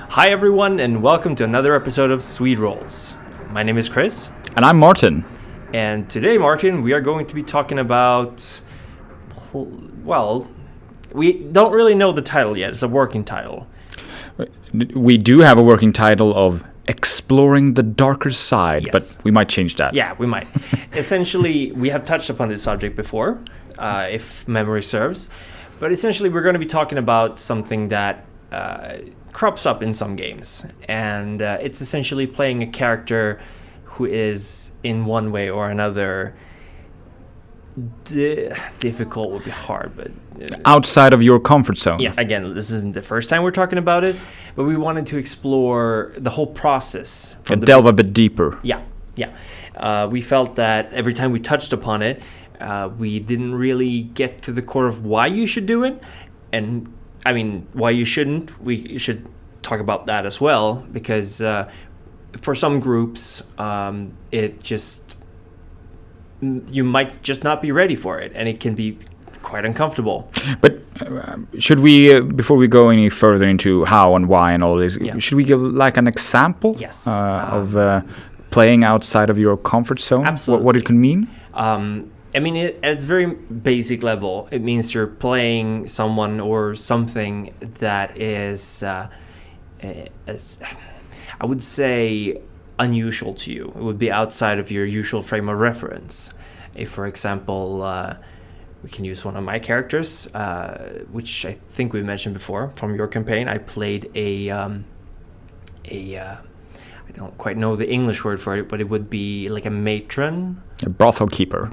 Hi everyone, and welcome to another episode of Swede Rolls. My name is Chris. And I'm Martin. And today, Martin, we are going to be talking about... Well, we don't really know the title yet. It's a working title. We do have a working title of Exploring the Darker Side, Yes. but we might change that. Yeah, we might. Essentially, we have touched upon this subject before, if memory serves. But essentially, we're going to be talking about something that crops up in some games. And it's essentially playing a character who is, in one way or another, difficult would be hard, but... Outside of your comfort zone. Yes, again, this isn't the first time we're talking about it, but we wanted to explore the whole process. Delve a bit deeper. Yeah. We felt that every time we touched upon it, we didn't really get to the core of why you should do it, and I mean, why you shouldn't. We should talk about that as well, because for some groups, it just... you might just not be ready for it, and it can be quite uncomfortable. But should we, before we go any further into how and why and all this, should we give like an example of playing outside of your comfort zone? Absolutely. What it can mean? I mean, at its very basic level, it means you're playing someone or something that is, as I would say, unusual to you. It would be outside of your usual frame of reference. If, for example, we can use one of my characters, which I think we mentioned before from your campaign. I played I don't quite know the English word for it, but it would be like a matron. A brothel keeper.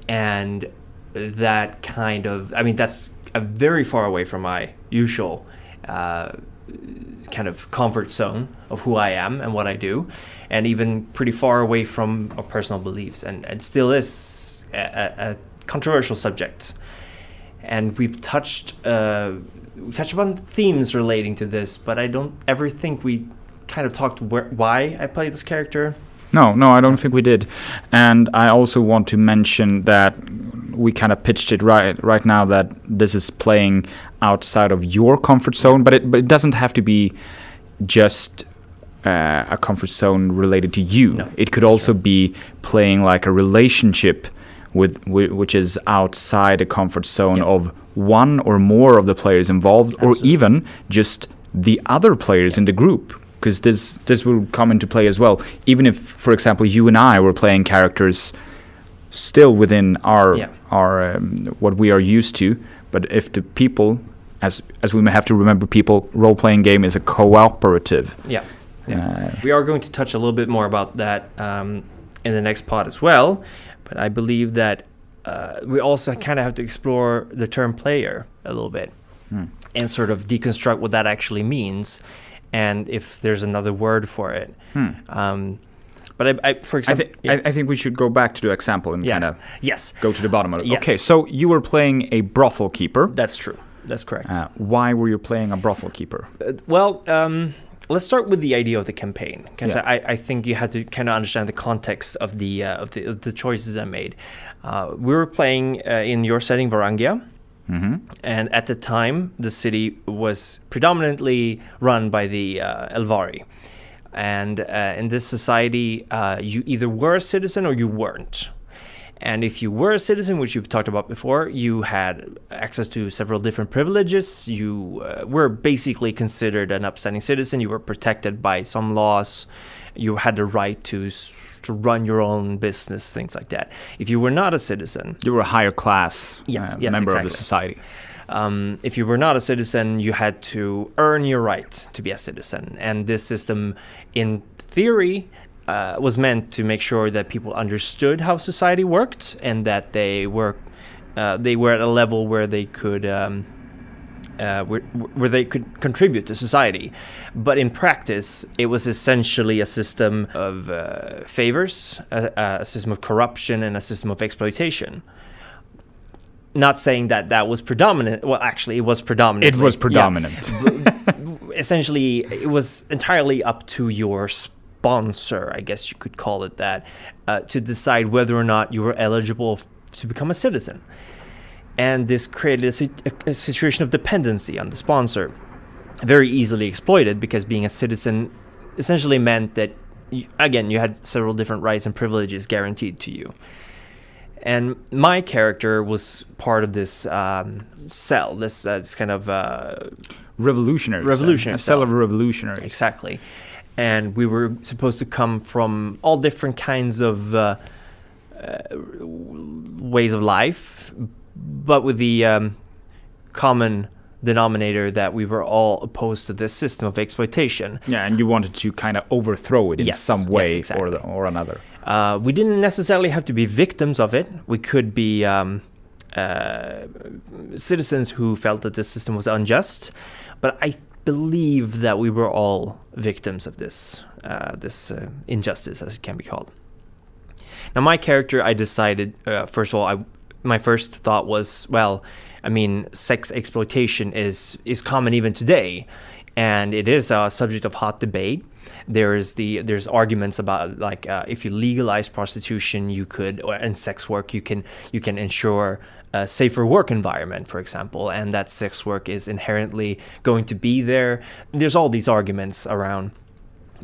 And that kind of, I mean, that's very far away from my usual kind of comfort zone of who I am and what I do, and even pretty far away from our personal beliefs, and still is a controversial subject. And we've touched upon themes relating to this, but I don't ever think we kind of talked why I play this character. No, I don't think we did. And I also want to mention that we kind of pitched it right now that this is playing outside of your comfort zone, but it doesn't have to be just a comfort zone related to you. No, it could also be playing like a relationship which is outside a comfort zone of one or more of the players involved. Absolutely. Or even just the other players in the group, because this will come into play as well. Even if, for example, you and I were playing characters still within our what we are used to, but if the people, as we may have to remember, role-playing game is a cooperative. We are going to touch a little bit more about that in the next pod as well. But I believe that we also kind of have to explore the term player a little bit and sort of deconstruct what that actually means, and if there's another word for it. But for example... I think we should go back to the example and kind of go to the bottom of it. Yes. Okay, so you were playing a brothel keeper. That's true. That's correct. Why were you playing a brothel keeper? Let's start with the idea of the campaign, because I think you have to kind of understand the context of the choices I made. We were playing in your setting, Varangia, and at the time the city was predominantly run by the Elvari, and in this society you either were a citizen or you weren't. And if you were a citizen, which you've talked about before, you had access to several different privileges. You were basically considered an upstanding citizen. You were protected by some laws. You had the right to run your own business, things like that. If you were not a citizen... You were a higher class member of the society. If you were not a citizen, you had to earn your right to be a citizen. And this system, in theory... was meant to make sure that people understood how society worked, and that they were at a level where they could contribute to society. But in practice, it was essentially a system of favors, a system of corruption, and a system of exploitation. Not saying that was predominant. Well, actually, it was predominant. It was predominant. Essentially, it was entirely up to your sponsor, I guess you could call it that, to decide whether or not you were eligible to become a citizen. And this created a situation of dependency on the sponsor. very easily exploited, because being a citizen essentially meant that, you had several different rights and privileges guaranteed to you. And my character was part of this cell, this kind of revolutionary cell. A cell of revolutionaries. Exactly. And we were supposed to come from all different kinds of ways of life, but with the common denominator that we were all opposed to this system of exploitation. Yeah, and you wanted to kind of overthrow it in some way exactly. or another. We didn't necessarily have to be victims of it. We could be citizens who felt that this system was unjust, but I believe that we were all victims of this injustice, as it can be called. Now, my character, I decided, first of all, my first thought was, well, I mean, sex exploitation is common even today, and it is a subject of hot debate. There's arguments about, like, if you legalize prostitution, and sex work, you can ensure a safer work environment, for example, and that sex work is inherently going to be there. There's all these arguments around,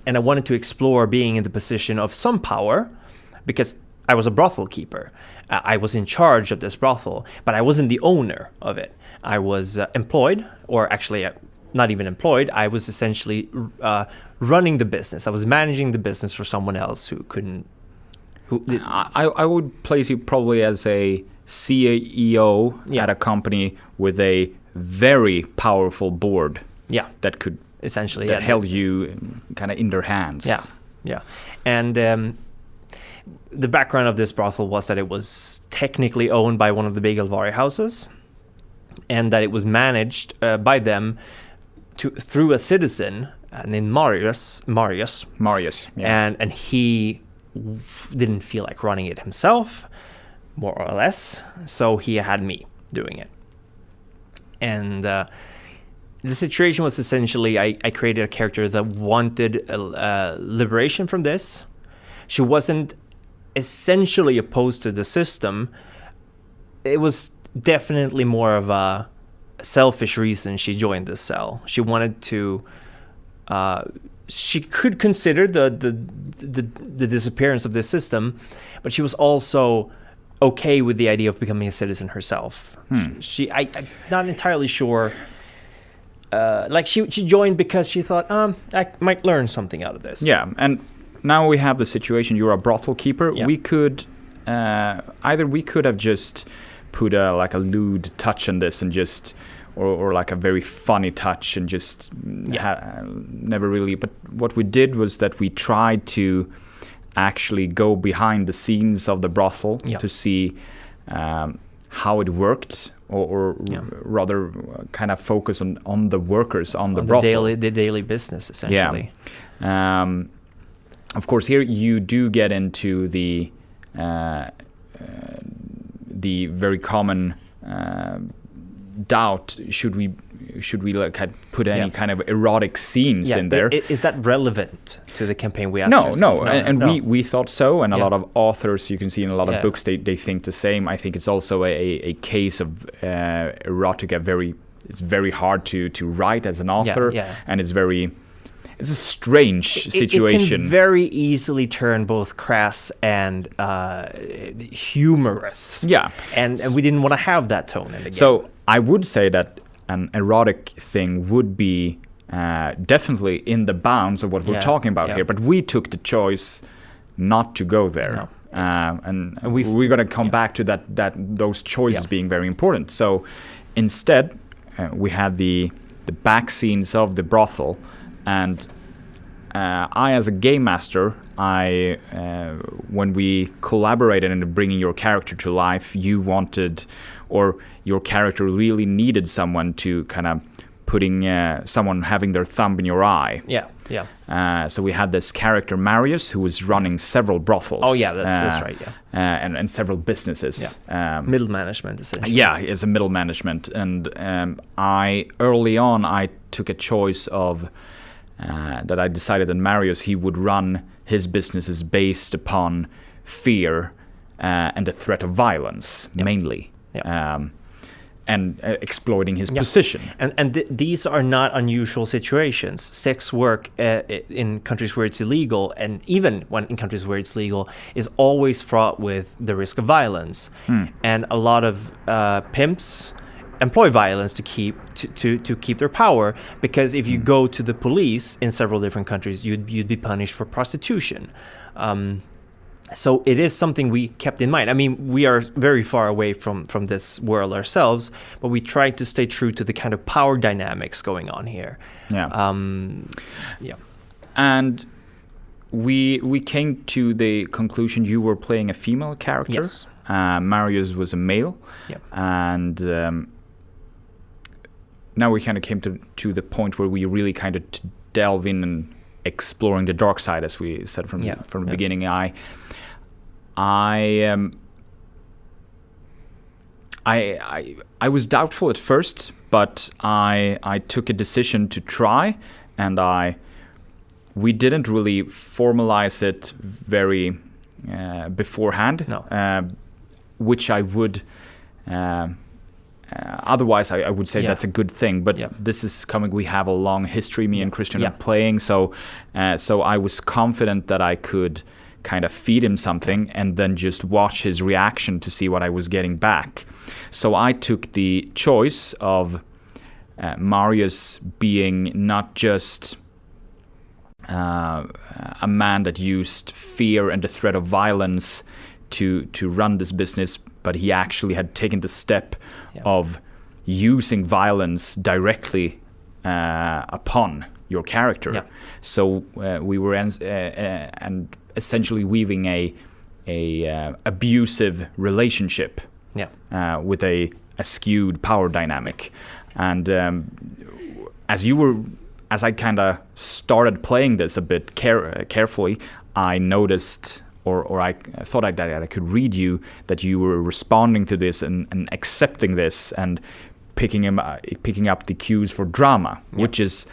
and I wanted to explore being in the position of some power, because I was a brothel keeper. I was in charge of this brothel, but I wasn't the owner of it. I was employed, or actually not even employed. I was essentially running the business. I was managing the business for someone else who couldn't. I would place you probably as a CEO at a company with a very powerful board. Yeah, that could essentially held you kind of in their hands. Yeah, and. The background of this brothel was that it was technically owned by one of the big Alvari houses, and that it was managed by them through a citizen named Marius. Yeah. And he didn't feel like running it himself, more or less, so he had me doing it. And the situation was essentially, I created a character that wanted liberation from this. She wasn't essentially opposed to the system. It was definitely more of a selfish reason she joined this cell. She wanted to. She could consider the disappearance of this system, but she was also okay with the idea of becoming a citizen herself. I'm not entirely sure. She joined because she thought, I might learn something out of this. Yeah, and now we have the situation. You're a brothel keeper. Yeah. We could either we could have just put a lewd touch on this and just, or like a very funny touch and just never really. But what we did was that we tried to actually go behind the scenes of the brothel to see how it worked, or rather kind of focus on the workers on the brothel. The daily business, essentially. Yeah. Of course, here you do get into the very common doubt: should we put any kind of erotic scenes in there? Is that relevant to the campaign we asked? No. We thought so, and a lot of authors, you can see in a lot of books, they think the same. I think it's also a case of erotica. It's very hard to write as an author, and it's a strange situation. It can very easily turn both crass and humorous. Yeah. And we didn't want to have that tone in the game. So I would say that an erotic thing would be definitely in the bounds of what we're talking about here. But we took the choice not to go there. No. And we're going to come back to those choices being very important. So instead, we had the back scenes of the brothel. And I, as a game master, when we collaborated in bringing your character to life, you wanted, or your character really needed someone to kind of someone having their thumb in your eye. Yeah. So we had this character, Marius, who was running several brothels. Oh, yeah, that's right, yeah. And several businesses. Yeah. Middle management, essentially. Yeah, it's a middle management. And early on, I took a choice of... that I decided that Marius, he would run his businesses based upon fear and the threat of violence, mainly. Yep. and exploiting his position. And these are not unusual situations. Sex work in countries where it's illegal, and even in countries where it's legal, is always fraught with the risk of violence. And a lot of pimps employ violence to keep their power, because if you go to the police in several different countries, you'd be punished for prostitution. So it is something we kept in mind. I mean, we are very far away from this world ourselves, but we try to stay true to the kind of power dynamics going on here. And we came to the conclusion you were playing a female character. Yes. Marius was a male. Yep. And now we kind of came to the point where we really kind of delve in and exploring the dark side, as we said from the beginning. I was doubtful at first, but I took a decision to try, and we didn't really formalize it very beforehand. No. Which I would. Otherwise, I would say that's a good thing. But this is coming. We have a long history, me and Christian, of playing. So I was confident that I could kind of feed him something and then just watch his reaction to see what I was getting back. So I took the choice of Marius being not just a man that used fear and the threat of violence to run this business, but he actually had taken the step of using violence directly upon your character. So we were and essentially weaving a abusive relationship with a skewed power dynamic. And as I kind of started playing this a bit carefully, I noticed, or I thought that I could read you, that you were responding to this and accepting this and picking up the cues for drama, which is,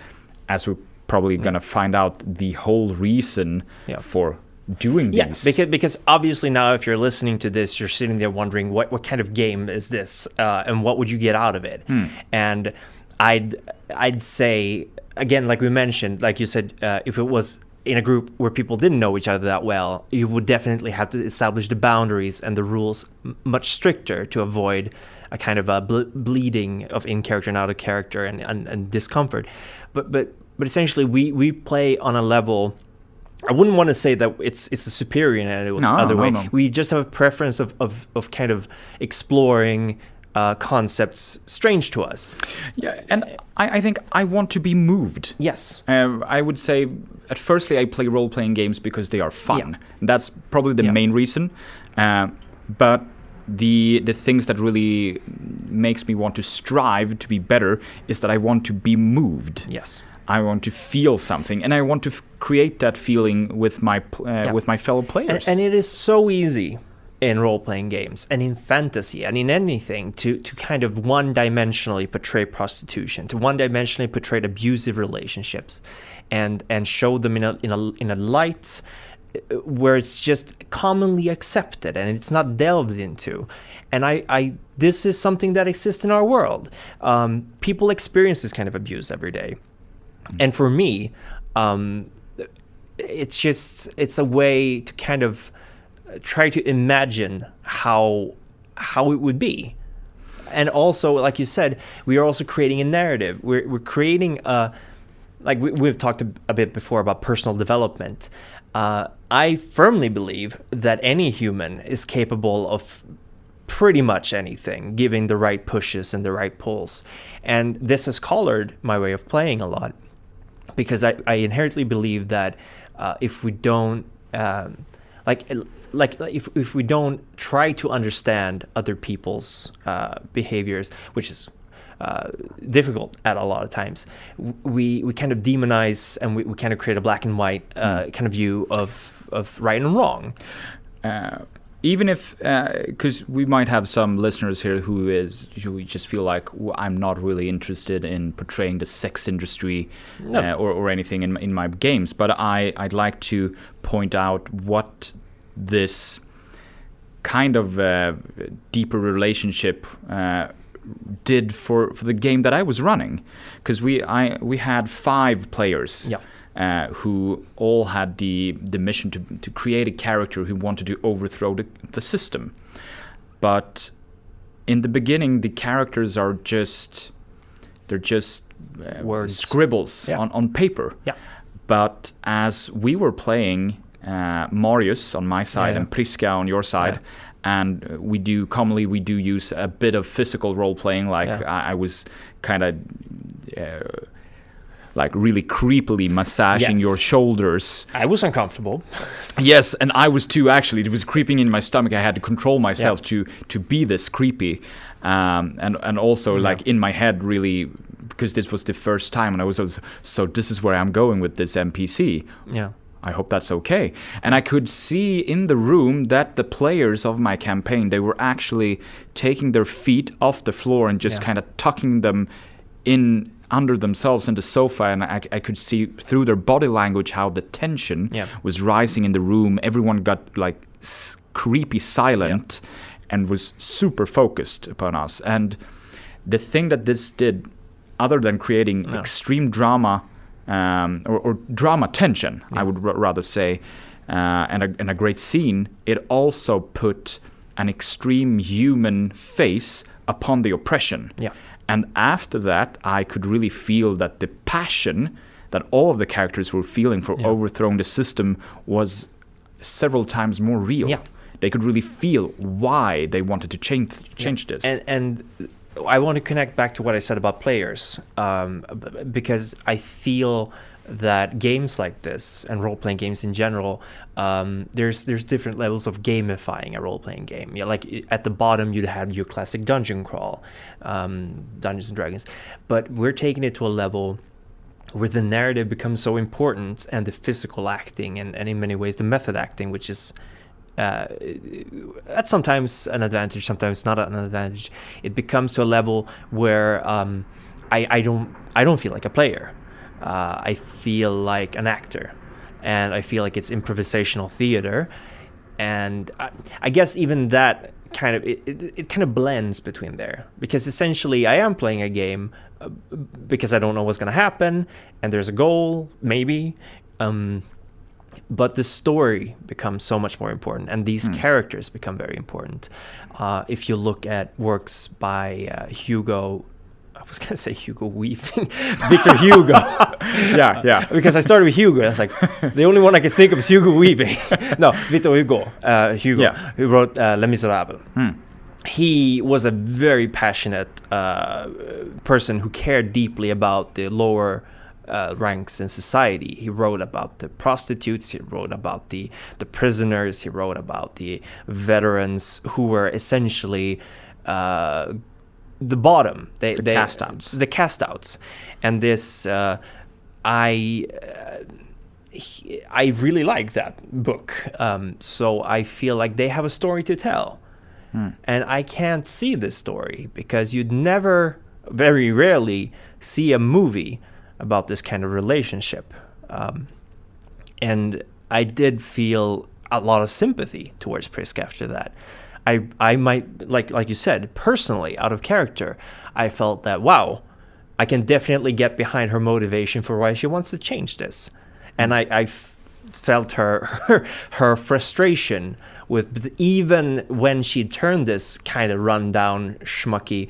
as we're probably going to find out, the whole reason for doing these. Because obviously now, if you're listening to this, you're sitting there wondering what kind of game is this, and what would you get out of it? And I'd say, again, like we mentioned, like you said, if it was in a group where people didn't know each other that well, you would definitely have to establish the boundaries and the rules much stricter to avoid a kind of a bleeding of in character and out of character and discomfort. But essentially, we play on a level. I wouldn't want to say that it's a superior in any other way. No. We just have a preference of kind of exploring concepts strange to us. Yeah, and I think I want to be moved. Yes. I would say, at firstly, I play role-playing games because they are fun. And that's probably the main reason. But the things that really makes me want to strive to be better is that I want to be moved. Yes. I want to feel something, and I want to create that feeling with my fellow players. And it is so easy in role-playing games and in fantasy and in anything to kind of one-dimensionally portray prostitution, to one-dimensionally portray abusive relationships, and show them in a light where it's just commonly accepted and it's not delved into. And I this is something that exists in our world. People experience this kind of abuse every day. And for me, it's a way to kind of try to imagine how it would be. And also, like you said, we are also creating a narrative. We're creating we've talked a bit before about personal development. I firmly believe that any human is capable of pretty much anything, given the right pushes and the right pulls. And this has colored my way of playing a lot, because I inherently believe that if we don't if we don't try to understand other people's behaviors, which is difficult at a lot of times, we kind of demonize and we kind of create a black and white kind of view of right and wrong. Even if, because we might have some listeners here who just feel like, I'm not really interested in portraying the sex industry or anything in my games, but I'd like to point out what this kind of deeper relationship did for the game that I was running, because we had 5 players. Yeah. Who all had the mission to create a character who wanted to overthrow the system. But in the beginning, the characters are just words, scribbles on paper. Yeah. But as we were playing, Marius on my side and Priska on your side, and we do use a bit of physical role playing. Like I was kind of like really creepily massaging your shoulders. I was uncomfortable. Yes, and I was too, actually. It was creeping in my stomach. I had to control myself to be this creepy. And also like in my head, really, because this was the first time, and I was so this is where I'm going with this NPC. Yeah. I hope that's okay. And I could see in the room that the players of my campaign, they were actually taking their feet off the floor and just kind of tucking them in under themselves in the sofa, and I could see through their body language how the tension was rising in the room. Everyone got like creepy silent and was super focused upon us. And the thing that this did, other than creating extreme drama or drama tension, I would rather say, and a great scene, it also put an extreme human face upon the oppression. Yeah. And after that, I could really feel that the passion that all of the characters were feeling for overthrowing the system was several times more real. Yeah. They could really feel why they wanted to change this. And I want to connect back to what I said about players, because I feel that games like this and role-playing games in general, there's different levels of gamifying a role-playing game. Yeah, like at the bottom you'd have your classic dungeon crawl, Dungeons and Dragons, but we're taking it to a level where the narrative becomes so important, and the physical acting and in many ways the method acting, which is that's sometimes an advantage, sometimes not an advantage. It becomes to a level where I don't feel like a player. I feel like an actor, and I feel like it's improvisational theater, and I guess even that kind of it kind of blends between there, because essentially I am playing a game because I don't know what's going to happen, and there's a goal maybe, but the story becomes so much more important, and these characters become very important. If you look at works by Hugo. I was gonna say Hugo Weaving, Victor Hugo. yeah. Because I started with Hugo. I was like, the only one I could think of is Hugo Weaving. No, Victor Hugo. Who wrote Les Miserables. He was a very passionate person who cared deeply about the lower ranks in society. He wrote about the prostitutes. He wrote about the prisoners. He wrote about the veterans who were essentially the bottom, the cast-outs, and this I really like that book. So I feel like they have a story to tell, and I can't see this story because you'd never, very rarely, see a movie about this kind of relationship, and I did feel a lot of sympathy towards Prisk after that. I might, like you said, personally, out of character, I felt that, wow, I can definitely get behind her motivation for why she wants to change this. And I felt her frustration with, even when she turned this kind of rundown, schmucky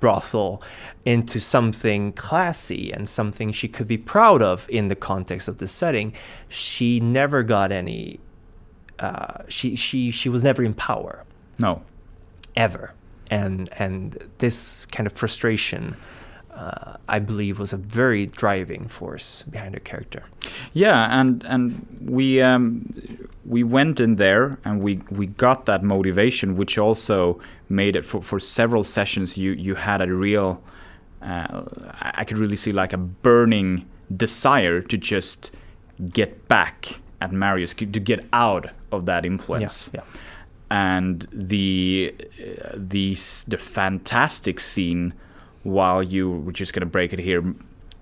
brothel into something classy and something she could be proud of in the context of the setting, she never got any... she was never in power. No. Ever. And this kind of frustration, I believe, was a very driving force behind her character. Yeah, and we went in there and we got that motivation, which also made it for several sessions. You had a real, I could really see like a burning desire to just get back at Marius, to get out of that influence. Yeah. And the fantastic scene, while you were just gonna break it here,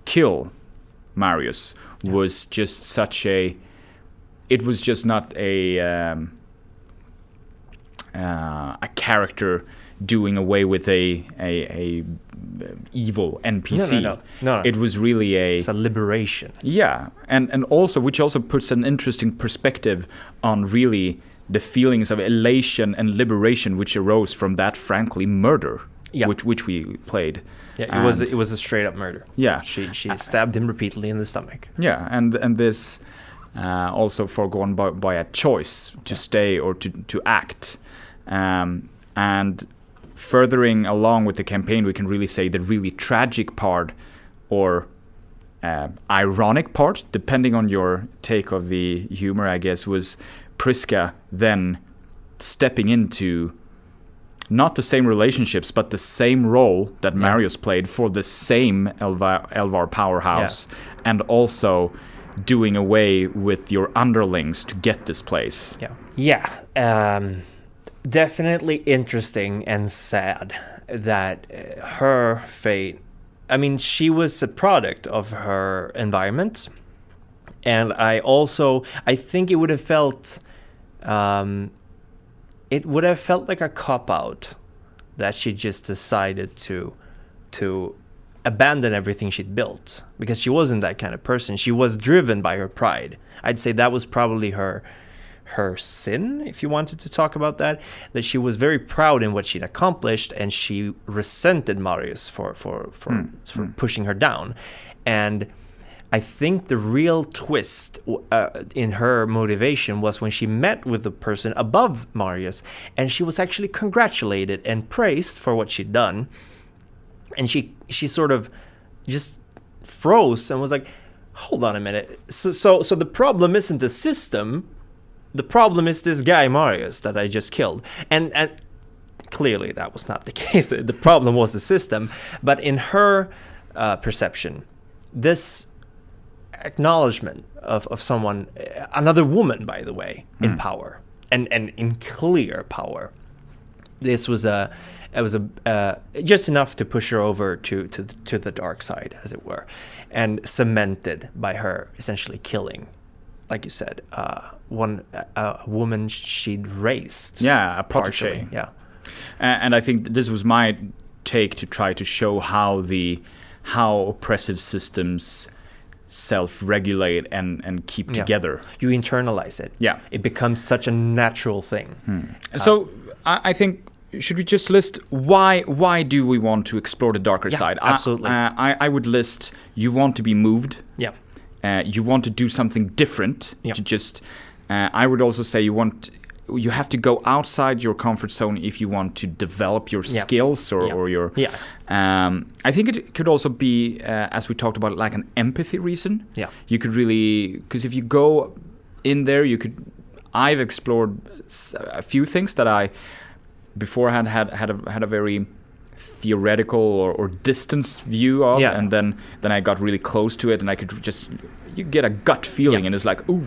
kill Marius, was just such a. It was just not a character doing away with a evil NPC. No. It was really it's a liberation. Yeah, and also which also puts an interesting perspective on really the feelings of elation and liberation which arose from that, frankly, murder, which we played. Yeah, it was a straight up murder. Yeah, she stabbed him repeatedly in the stomach. Yeah, and this also foregone by a choice to stay or to act, and furthering along with the campaign, we can really say the really tragic part, or ironic part, depending on your take of the humor, I guess, was Priska then stepping into not the same relationships, but the same role that Marius played for the same Elvar powerhouse, and also doing away with your underlings to get this place. Definitely interesting and sad that her fate, I mean, she was a product of her environment, and I think it would have felt like a cop-out that she just decided to abandon everything she'd built, because she wasn't that kind of person. She was driven by her pride. I'd say that was probably her sin, if you wanted to talk about that she was very proud in what she'd accomplished, and she resented Marius for pushing her down. And I think the real twist in her motivation was when she met with the person above Marius, and she was actually congratulated and praised for what she'd done, and she sort of just froze and was like, hold on a minute, so the problem isn't the system, the problem is this guy Marius that I just killed. And clearly that was not the case. The problem was the system. But in her perception, this acknowledgement of someone, another woman, by the way, in power and in clear power, this was just enough to push her over to the dark side, as it were, and cemented by her essentially killing, like you said, a woman she'd raised. Yeah, a protege. Yeah. And I think this was my take to try to show how oppressive systems self-regulate and keep together. You internalize it. Yeah. It becomes such a natural thing. So I think, should we just list why do we want to explore the darker side? Absolutely. I would list, you want to be moved. Yeah. You want to do something different. To just, I would also say you have to go outside your comfort zone if you want to develop your skills or your. Yeah. I think it could also be, as we talked about, like an empathy reason. Yeah. You could really, because if you go in there, I've explored a few things that I beforehand had a very theoretical or distanced view of, and then I got really close to it, and I could just, you get a gut feeling, and it's like, ooh.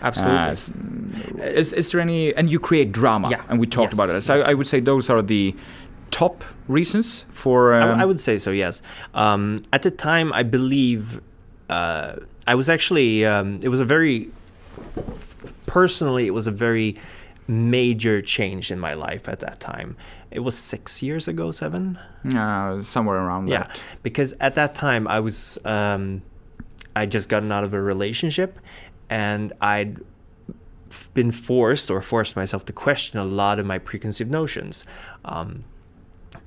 Absolutely. Is there any, and you create drama, and we talked about it. So I would say those are the top reasons for... I would say so, yes. At the time, I believe I was actually, it was a very major change in my life at that time. It was 6 years ago, 7? Somewhere around that. Yeah, because at that time I was, I'd just gotten out of a relationship, and I'd been forced myself to question a lot of my preconceived notions. And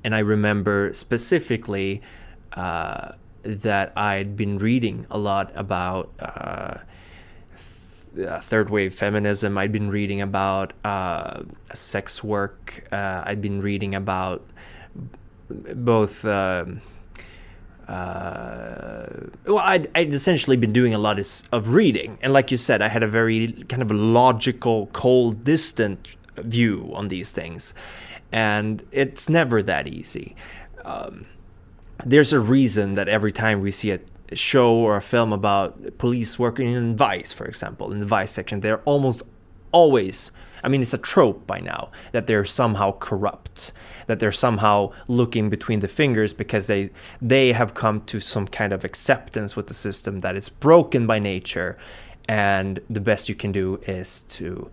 I remember specifically that I'd been reading a lot about third wave feminism. I'd been reading about sex work. I'd been reading about both I'd essentially been doing a lot of reading, and like you said, I had a very kind of logical, cold, distant view on these things, and it's never that easy. There's a reason that every time we see a show or a film about police working in Vice, for example, in the Vice section, they're almost always, I mean, it's a trope by now, that they're somehow corrupt, that they're somehow looking between the fingers because they have come to some kind of acceptance with the system that it's broken by nature, and the best you can do is to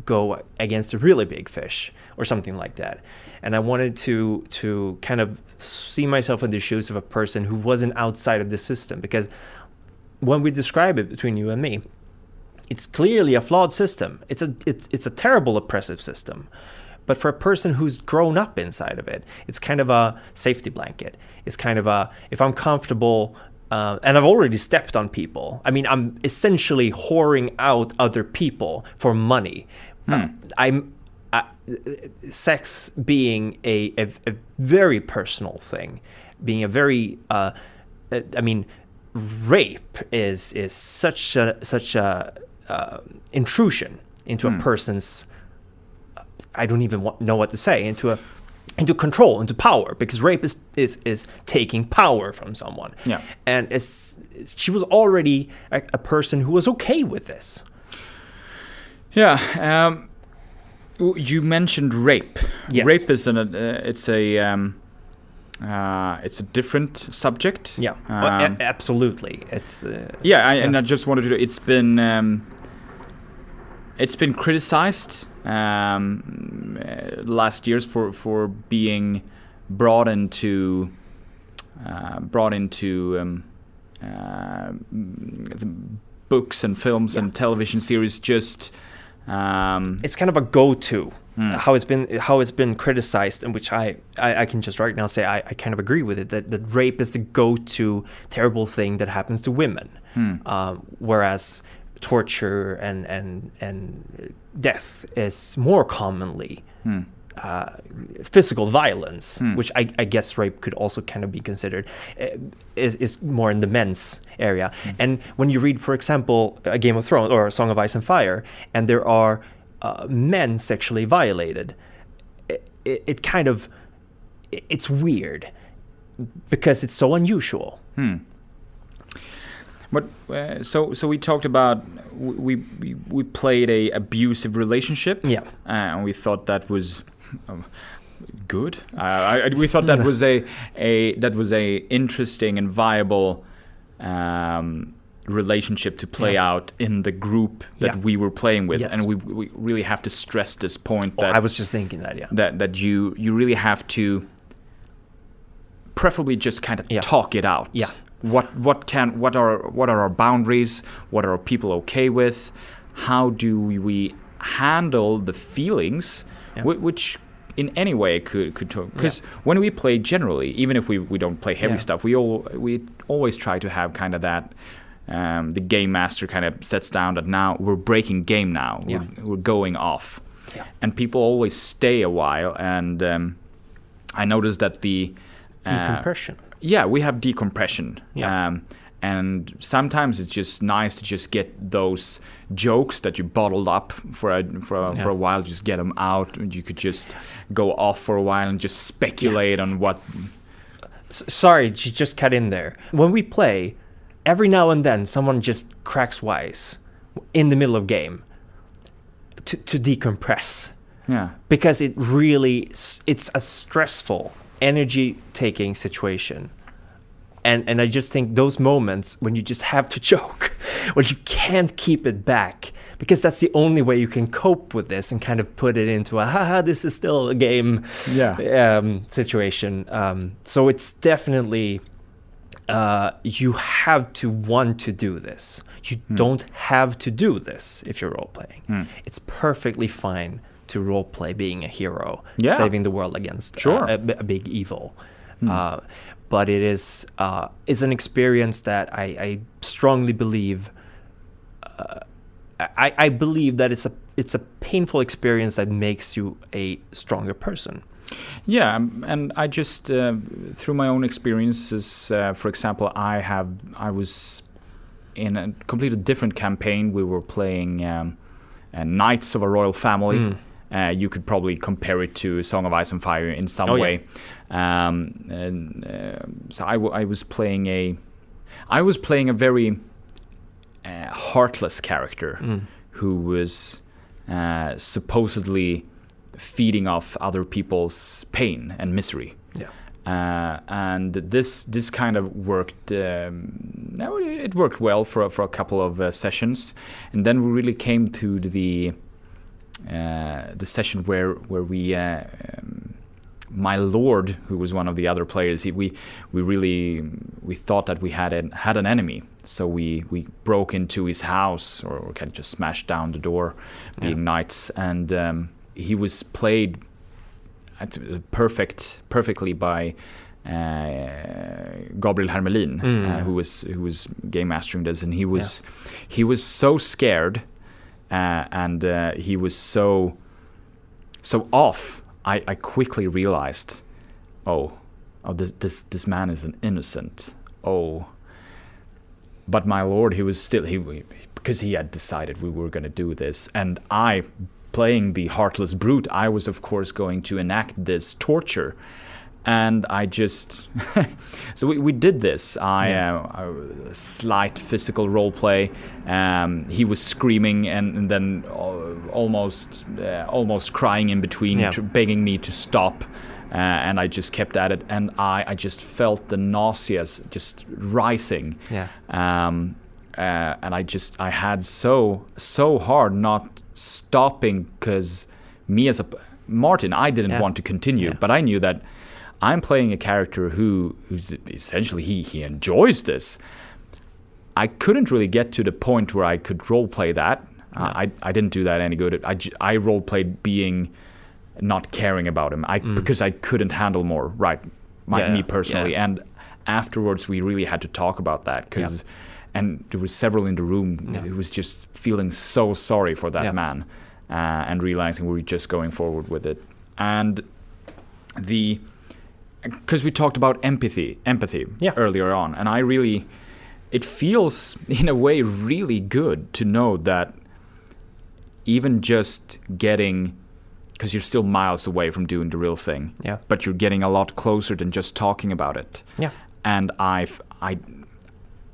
go against a really big fish or something like that. And I wanted to kind of see myself in the shoes of a person who wasn't outside of the system, because when we describe it between you and me, it's clearly a flawed system. It's a terrible oppressive system. But for a person who's grown up inside of it, it's kind of a safety blanket. It's kind of a, if I'm comfortable, and I've already stepped on people. I mean, I'm essentially whoring out other people for money. Sex being a very personal thing, being a very, I mean, rape is such a intrusion into a person's, I don't even know what to say, into control, into power, because rape is taking power from someone. Yeah. And she was already a person who was okay with this. Yeah. You mentioned rape. Yes. Rape is it's a different subject. Yeah. Absolutely. It's and I just wanted to. It's been criticized last years for being brought into books and films and television series. Just it's kind of a go-to. How it's been criticized, and which I can just right now say I kind of agree with it, that rape is the go-to terrible thing that happens to women, whereas torture and death is more commonly physical violence, which I guess rape could also kind of be considered, is more in the men's area. And when you read, for example, a Game of Thrones or a Song of Ice and Fire, and there are men sexually violated, it kind of, it's weird because it's so unusual. But so we talked about we played a abusive relationship. Yeah. And we thought that was good. We thought that was a interesting and viable relationship to play out in the group that we were playing with. Yes. And we really have to stress this point that I was just thinking that that you really have to preferably just kind of talk it out. Yeah. What are our boundaries? What are people okay with? How do we handle the feelings, which in any way could talk? Because when we play generally, even if we don't play heavy stuff, we always try to have kind of that. The game master kind of sets down that now we're breaking game now. We're going off, and people always stay a while. And I noticed that the decompression. We have decompression. And sometimes it's just nice to just get those jokes that you bottled up for a while, just get them out. And you could just go off for a while and just speculate on what. Sorry, just cut in there. When we play, every now and then someone just cracks wise in the middle of game to decompress. Yeah. Because it's a stressful, energy-taking situation. And I just think those moments when you just have to joke, when you can't keep it back, because that's the only way you can cope with this and kind of put it into a, haha, this is still a game situation. So it's definitely, you have to want to do this. You don't have to do this if you're role-playing. It's perfectly fine to role-play being a hero, saving the world against a big evil. But it's an experience that I strongly believe. I believe that it's a painful experience that makes you a stronger person. Yeah, and I just through my own experiences, for example, I was in a completely different campaign. We were playing Knights of a Royal Family. You could probably compare it to Song of Ice and Fire in some way. So I was playing a very heartless character who was supposedly feeding off other people's pain and misery. Yeah. And this kind of worked. It worked well for a couple of sessions, and then we really came to the the session where we my lord, who was one of the other players, we thought that we had an enemy, so we broke into his house, or kind of just smashed down the door, being knights, and he was played perfectly by Gabriel Hermelin, who was game mastering this, and he was so scared, and he was so off. I quickly realized, this man is an innocent. But my lord, he was still because he had decided we were going to do this, and I, playing the heartless brute, I was of course going to enact this torture, and I just so we did this. Slight physical role play. He was screaming and then almost crying in between, begging me to stop, and I just kept at it, and I just felt the nausea just rising. And I had so hard not stopping, because me as a Martin, I didn't want to continue, but I knew that I'm playing a character who's essentially he enjoys this. I couldn't really get to the point where I could roleplay that. I didn't do that any good. I roleplayed being not caring about him. Because I couldn't handle more. Me personally. And afterwards, we really had to talk about that, and there was several in the room who was just feeling so sorry for that man, and realizing we were just going forward with it. And because we talked about empathy earlier on, and it feels in a way really good to know that even just getting, because you're still miles away from doing the real thing, but you're getting a lot closer than just talking about it. And I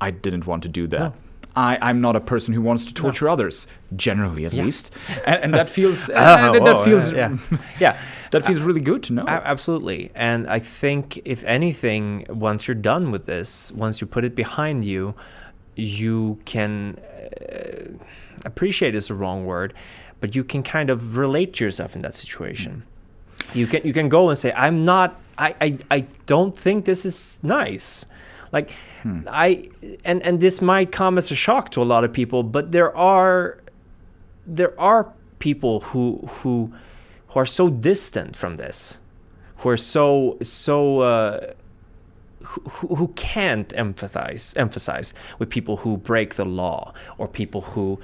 didn't want to do that. No. I'm not a person who wants to torture others, generally at least, and that feels that feels really good to know. Absolutely, and I think if anything, once you're done with this, once you put it behind you, you can appreciate is the wrong word, but you can kind of relate to yourself in that situation. You can go and say, I don't think this is nice. Like and this might come as a shock to a lot of people, but there are people who are so distant from this, who are who can't emphasize with people who break the law, or people who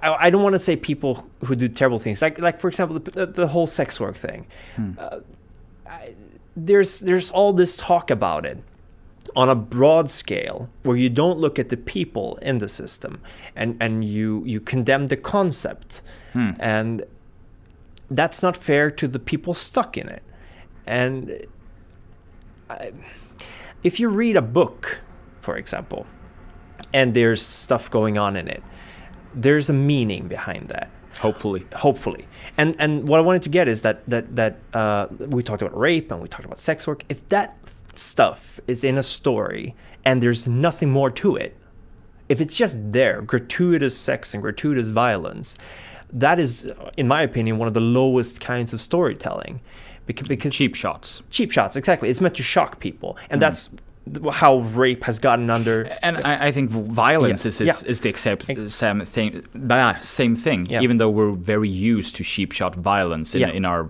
I don't want to say people who do terrible things, like for example the whole sex work thing. There's all this talk about it on a broad scale, where you don't look at the people in the system, and you condemn the concept, and that's not fair to the people stuck in it. And if you read a book, for example, and there's stuff going on in it, there's a meaning behind that. Hopefully. And what I wanted to get is that we talked about rape and we talked about sex work. If that stuff is in a story and there's nothing more to it, if it's just there, gratuitous sex and gratuitous violence, that is, in my opinion, one of the lowest kinds of storytelling. Because cheap shots, exactly. It's meant to shock people, and that's how rape has gotten under. And I think violence is the same thing. Even though we're very used to cheap shot violence in our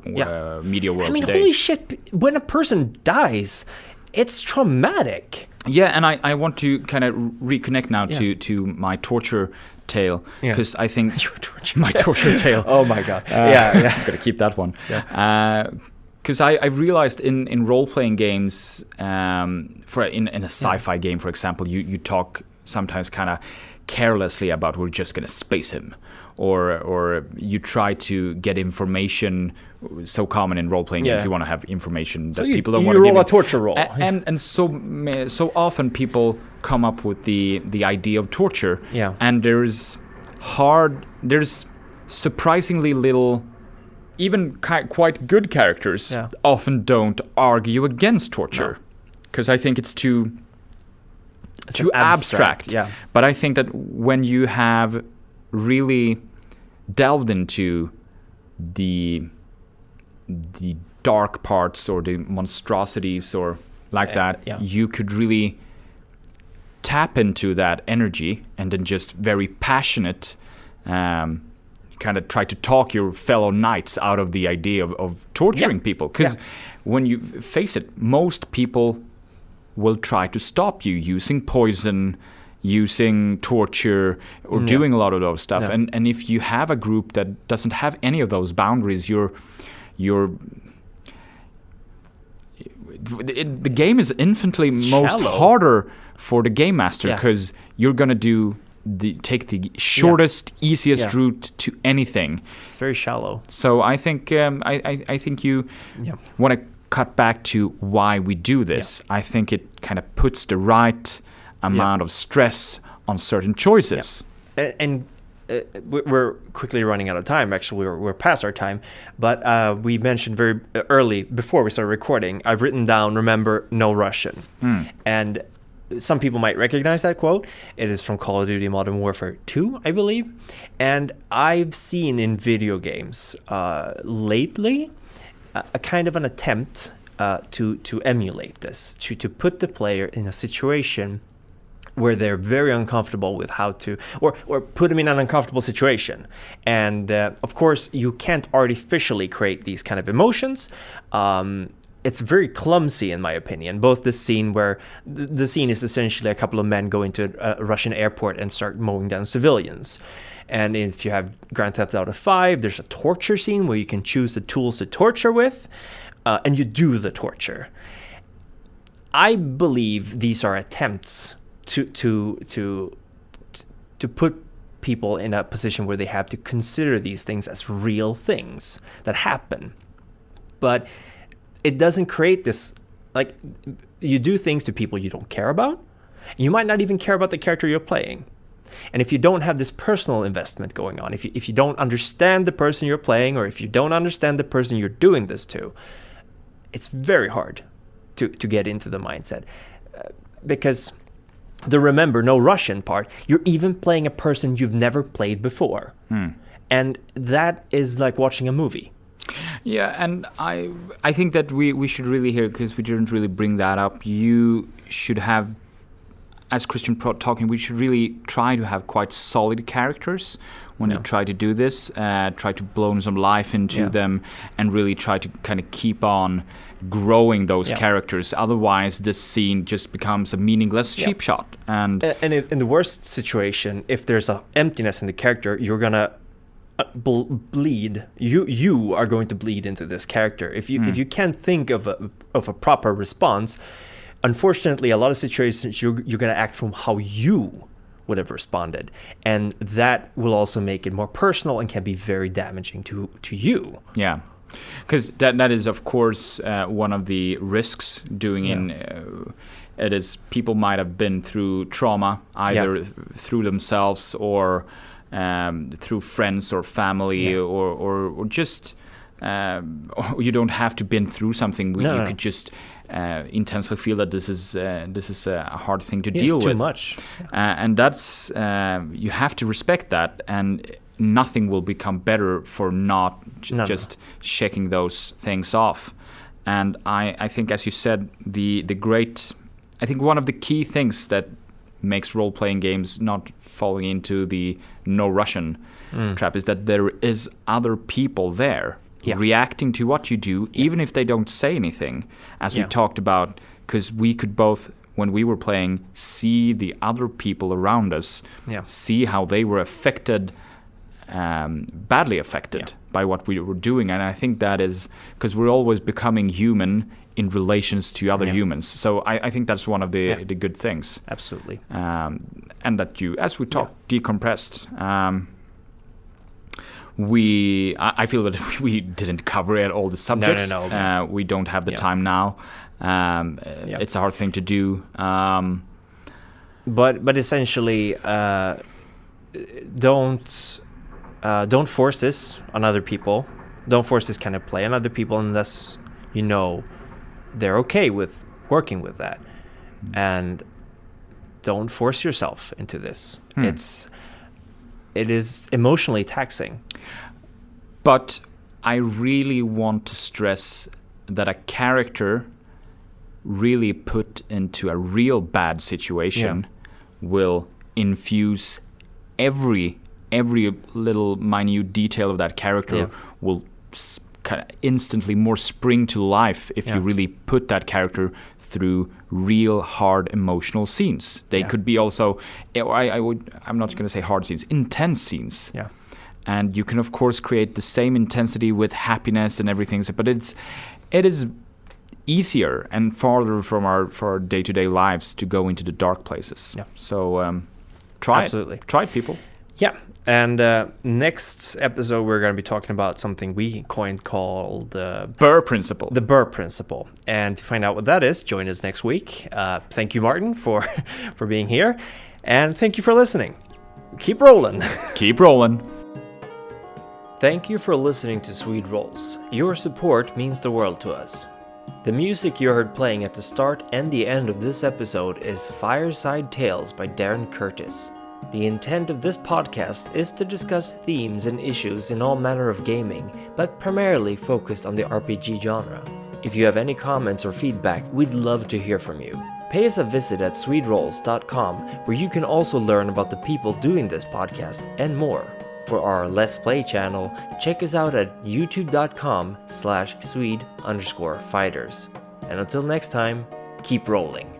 media world today. Holy shit! When a person dies, it's traumatic. Yeah, and I want to kind of reconnect now to my torture tale, because I think my torture tale. Oh my god! Gotta keep that one. Because I realized in role-playing games, in a sci-fi game, for example, you talk sometimes kind of carelessly about we're just going to space him, or you try to get information. So common in role-playing games, you want to have information that people don't want to give. You roll a torture roll, and so often people come up with the idea of torture, and there's surprisingly little. Even quite good characters often don't argue against torture, because I think it's too abstract. But I think that when you have really delved into the dark parts or the monstrosities or like that, you could really tap into that energy and then just very passionate kind of try to talk your fellow knights out of the idea of torturing people. Because when you face it, most people will try to stop you using poison, using torture, or doing a lot of those stuff. And if you have a group that doesn't have any of those boundaries, the game is infinitely most harder for the game master, because you're gonna take the shortest, easiest route to anything. It's very shallow. So I think I think you want to cut back to why we do this. I think it kind of puts the right amount of stress on certain choices. And we're quickly running out of time. Actually, we're past our time. But we mentioned very early, before we started recording, I've written down, remember, no Russian. And some people might recognize that quote. It is from Call of Duty Modern Warfare 2, I believe. And I've seen in video games lately a kind of an attempt to emulate this, to put the player in a situation where they're very uncomfortable with how to, or put them in an uncomfortable situation. And of course, you can't artificially create these kind of emotions. It's very clumsy, in my opinion. Both the scene where the scene is essentially a couple of men go into a Russian airport and start mowing down civilians. And if you have Grand Theft Auto 5, there's a torture scene where you can choose the tools to torture with, and you do the torture. I believe these are attempts to put people in a position where they have to consider these things as real things that happen. But it doesn't create this, like, you do things to people you don't care about. You might not even care about the character you're playing. And if you don't have this personal investment going on, if you don't understand the person you're playing, or if you don't understand the person you're doing this to, it's very hard to get into the mindset. Because the remember no Russian part, you're even playing a person you've never played before. And that is like watching a movie. Yeah, and I think that we should really hear, because we didn't really bring that up, you should have, as Christian talking, we should really try to have quite solid characters when you try to do this, try to blow some life into them, and really try to kind of keep on growing those characters. Otherwise, this scene just becomes a meaningless cheap shot. And in the worst situation, if there's an emptiness in the character, you're gonna bleed. You are going to bleed into this character. If you can't think of a proper response, unfortunately, a lot of situations you're going to act from how you would have responded, and that will also make it more personal and can be very damaging to you. Yeah, because that is, of course, one of the risks doing it is people might have been through trauma, either through themselves or through friends or family, or just you don't have to been through something. You could just intensely feel that this is a hard thing to deal with. It's too much, and that's you have to respect that, and nothing will become better for not just checking those things off. And I think, as you said, I think one of the key things that makes role-playing games not falling into the no Russian trap is that there is other people there reacting to what you do, even if they don't say anything, as we talked about, because we could both, when we were playing, see the other people around us, see how they were affected, badly affected by what we were doing. And I think that is because we're always becoming human in relations to other humans. So I think that's one of the good things. Absolutely. And that you, as we talked, decompressed. I feel that we didn't cover all the subjects. No. We don't have the time now. It's a hard thing to do. But essentially, don't force this on other people. Don't force this kind of play on other people unless you know they're okay with working with that. And don't force yourself into this. it is emotionally taxing. But I really want to stress that a character really put into a real bad situation will infuse every little minute detail of that character will kind of instantly more spring to life if you really put that character through real hard emotional scenes. They could be also, I'm not going to say hard scenes, intense scenes. Yeah. And you can of course create the same intensity with happiness and everything, but it is easier and farther from our day-to-day lives to go into the dark places. Yeah. So try it, people. Yeah. And next episode, we're going to be talking about something we coined called Burr Principle. The Burr Principle. And to find out what that is, join us next week. Thank you, Martin, for being here. And thank you for listening. Keep rolling. Keep rolling. Thank you for listening to Swede Rolls. Your support means the world to us. The music you heard playing at the start and the end of this episode is Fireside Tales by Darren Curtis. The intent of this podcast is to discuss themes and issues in all manner of gaming, but primarily focused on the RPG genre. If you have any comments or feedback, we'd love to hear from you. Pay us a visit at swederolls.com, where you can also learn about the people doing this podcast and more. For our Let's Play channel, check us out at youtube.com/Swede_fighters. And until next time, keep rolling.